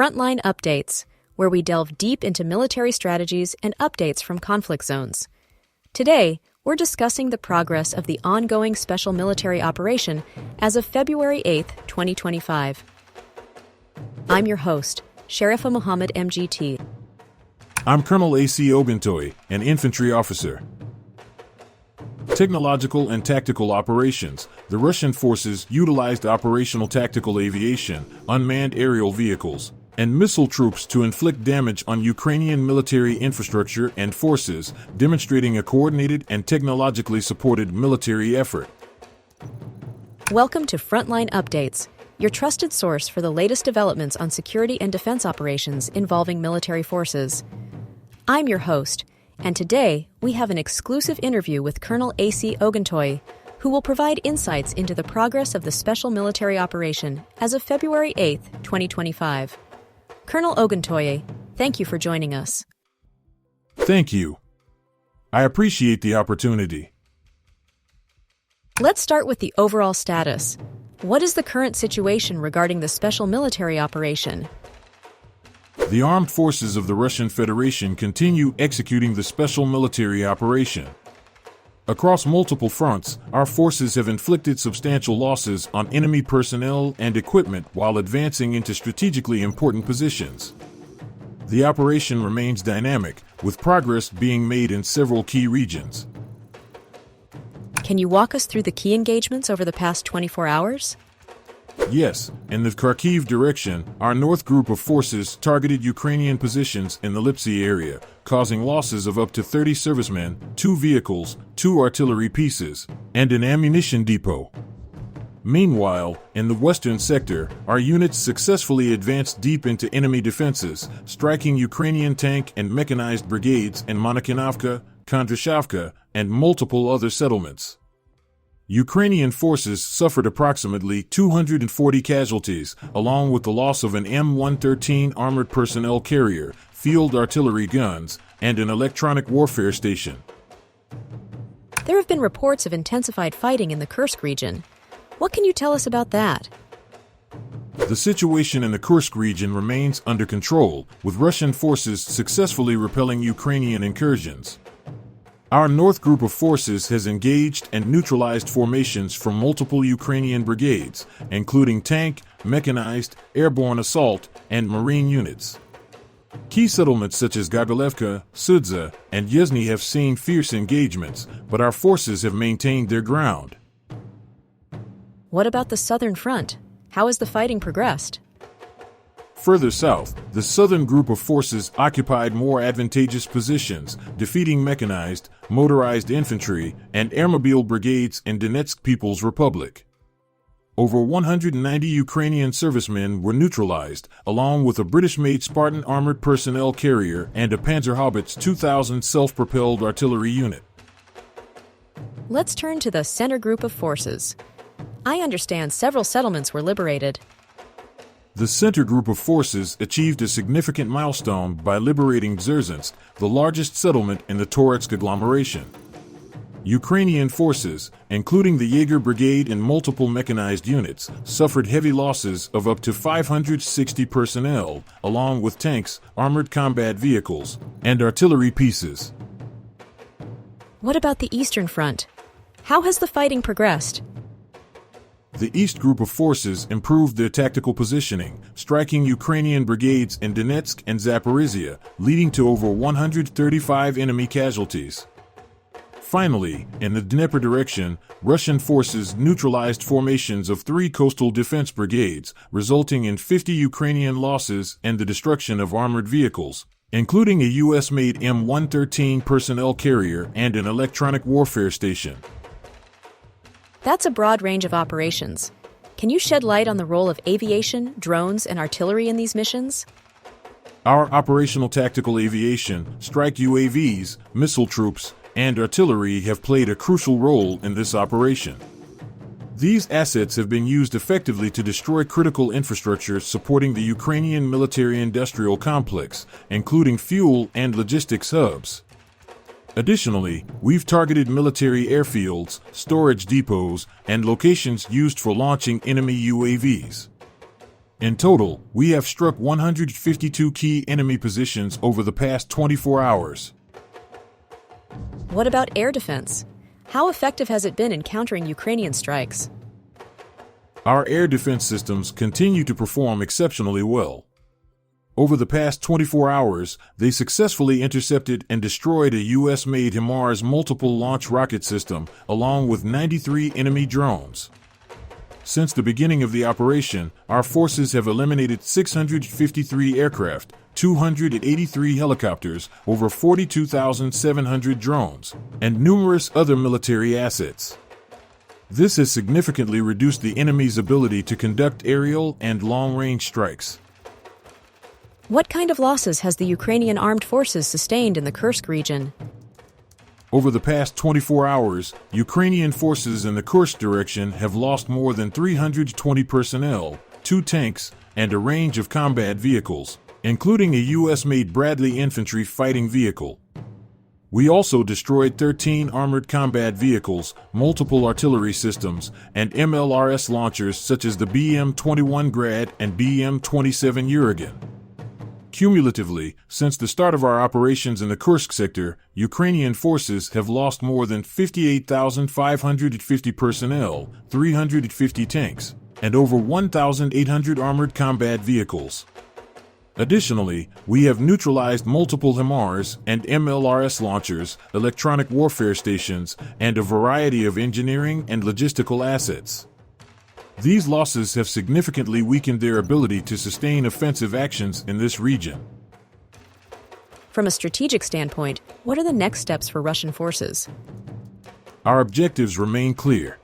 Frontline Updates, where we delve deep into military strategies and updates from conflict zones. Today, we're discussing the progress of the ongoing special military operation as of February 8, 2025. I'm your host, Sharifa Muhammad MGT. I'm Colonel AUC Oguntoye, an Infantry Officer. Technological and tactical operations. The Russian forces utilized operational tactical aviation, unmanned aerial vehicles, and missile troops to inflict damage on Ukrainian military infrastructure and forces, demonstrating a coordinated and technologically supported military effort. Welcome to Frontline Updates, your trusted source for the latest developments on security and defense operations involving military forces. I'm your host, and today we have an exclusive interview with Colonel AUC Oguntoye, who will provide insights into the progress of the special military operation as of February 8, 2025. Colonel Oguntoye, thank you for joining us. Thank you. I appreciate the opportunity. Let's start with the overall status. What is the current situation regarding the special military operation? The armed forces of the Russian Federation continue executing the special military operation. Across multiple fronts, our forces have inflicted substantial losses on enemy personnel and equipment while advancing into strategically important positions. The operation remains dynamic, with progress being made in several key regions. Can you walk us through the key engagements over the past 24 hours? Yes, in the Kharkiv direction, our North group of forces targeted Ukrainian positions in the Lipsy area, causing losses of up to 30 servicemen, 2 vehicles, 2 artillery pieces, and an ammunition depot. Meanwhile, in the western sector, our units successfully advanced deep into enemy defenses, striking Ukrainian tank and mechanized brigades in Monokinovka, Kondrashavka, and multiple other settlements. Ukrainian forces suffered approximately 240 casualties, along with the loss of an M113 armored personnel carrier, field artillery guns, and an electronic warfare station. There have been reports of intensified fighting in the Kursk region. What can you tell us about that? The situation in the Kursk region remains under control, with Russian forces successfully repelling Ukrainian incursions. Our North group of forces has engaged and neutralized formations from multiple Ukrainian brigades, including tank, mechanized, airborne assault, and marine units. Key settlements such as Gabrilevka, Sudza, and Yezny have seen fierce engagements, but our forces have maintained their ground. What about the southern front? How has the fighting progressed? Further south, the southern group of forces occupied more advantageous positions, defeating mechanized, motorized infantry, and airmobile brigades in Donetsk People's Republic. Over 190 Ukrainian servicemen were neutralized, along with a British-made Spartan armored personnel carrier and a Panzerhaubitze 2000 self-propelled artillery unit. Let's turn to the center group of forces. I understand several settlements were liberated. The center group of forces achieved a significant milestone by liberating Dzerzhinsk, the largest settlement in the Toretsk agglomeration. Ukrainian forces, including the Jaeger Brigade and multiple mechanized units, suffered heavy losses of up to 560 personnel, along with tanks, armored combat vehicles, and artillery pieces. What about the Eastern Front? How has the fighting progressed? The East group of forces improved their tactical positioning, striking Ukrainian brigades in Donetsk and Zaporizhia, leading to over 135 enemy casualties. Finally, in the Dnieper direction, Russian forces neutralized formations of 3 coastal defense brigades, resulting in 50 Ukrainian losses and the destruction of armored vehicles, including a U.S.-made M113 personnel carrier and an electronic warfare station. That's a broad range of operations. Can you shed light on the role of aviation, drones, and artillery in these missions? Our operational tactical aviation, strike UAVs, missile troops, and artillery have played a crucial role in this operation. These assets have been used effectively to destroy critical infrastructure supporting the Ukrainian military-industrial complex, including fuel and logistics hubs. Additionally, we've targeted military airfields, storage depots, and locations used for launching enemy UAVs. In total, we have struck 152 key enemy positions over the past 24 hours. What about air defense? How effective has it been in countering Ukrainian strikes? Our air defense systems continue to perform exceptionally well. Over the past 24 hours, they successfully intercepted and destroyed a U.S.-made HIMARS multiple launch rocket system, along with 93 enemy drones. Since the beginning of the operation, our forces have eliminated 653 aircraft, 283 helicopters, over 42,700 drones, and numerous other military assets. This has significantly reduced the enemy's ability to conduct aerial and long-range strikes. What kind of losses has the Ukrainian armed forces sustained in the Kursk region? Over the past 24 hours, Ukrainian forces in the Kursk direction have lost more than 320 personnel, 2 tanks, and a range of combat vehicles, including a U.S.-made Bradley infantry fighting vehicle. We also destroyed 13 armored combat vehicles, multiple artillery systems, and MLRS launchers such as the BM-21 Grad and BM-27 Uragan. Cumulatively, since the start of our operations in the Kursk sector, Ukrainian forces have lost more than 58,550 personnel, 350 tanks, and over 1,800 armored combat vehicles. Additionally, we have neutralized multiple HIMARS and MLRS launchers, electronic warfare stations, and a variety of engineering and logistical assets. These losses have significantly weakened their ability to sustain offensive actions in this region. From a strategic standpoint, what are the next steps for Russian forces? Our objectives remain clear.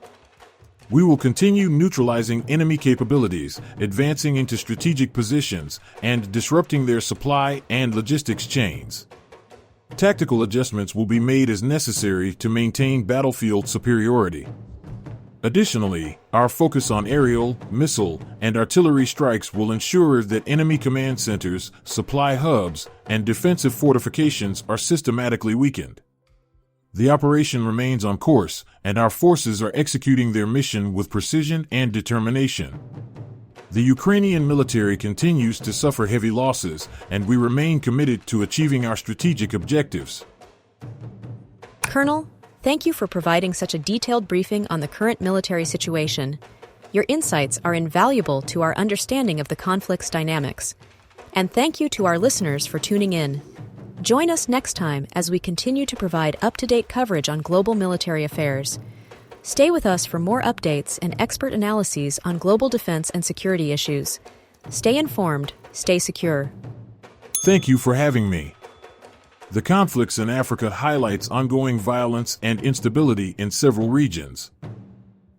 We will continue neutralizing enemy capabilities, advancing into strategic positions, and disrupting their supply and logistics chains. Tactical adjustments will be made as necessary to maintain battlefield superiority. Additionally, our focus on aerial, missile, and artillery strikes will ensure that enemy command centers, supply hubs, and defensive fortifications are systematically weakened. The operation remains on course, and our forces are executing their mission with precision and determination. The Ukrainian military continues to suffer heavy losses, and we remain committed to achieving our strategic objectives. Colonel, thank you for providing such a detailed briefing on the current military situation. Your insights are invaluable to our understanding of the conflict's dynamics. And thank you to our listeners for tuning in. Join us next time as we continue to provide up-to-date coverage on global military affairs. Stay with us for more updates and expert analyses on global defense and security issues. Stay informed, stay secure. Thank you for having me. The conflicts in Africa highlights ongoing violence and instability in several regions.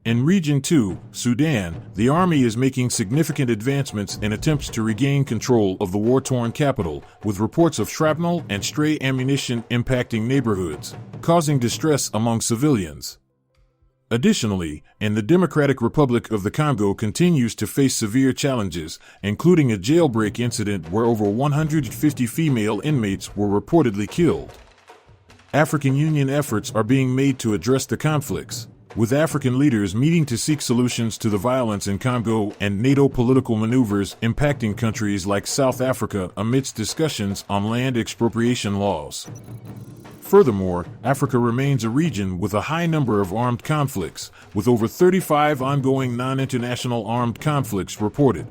In Region 2, Sudan, the army is making significant advancements in attempts to regain control of the war-torn capital, with reports of shrapnel and stray ammunition impacting neighborhoods, causing distress among civilians. Additionally, in the Democratic Republic of the Congo continues to face severe challenges, including a jailbreak incident where over 150 female inmates were reportedly killed. African Union efforts are being made to address the conflicts, with African leaders meeting to seek solutions to the violence in Congo and NATO political maneuvers impacting countries like South Africa amidst discussions on land expropriation laws. Furthermore, Africa remains a region with a high number of armed conflicts, with over 35 ongoing non-international armed conflicts reported.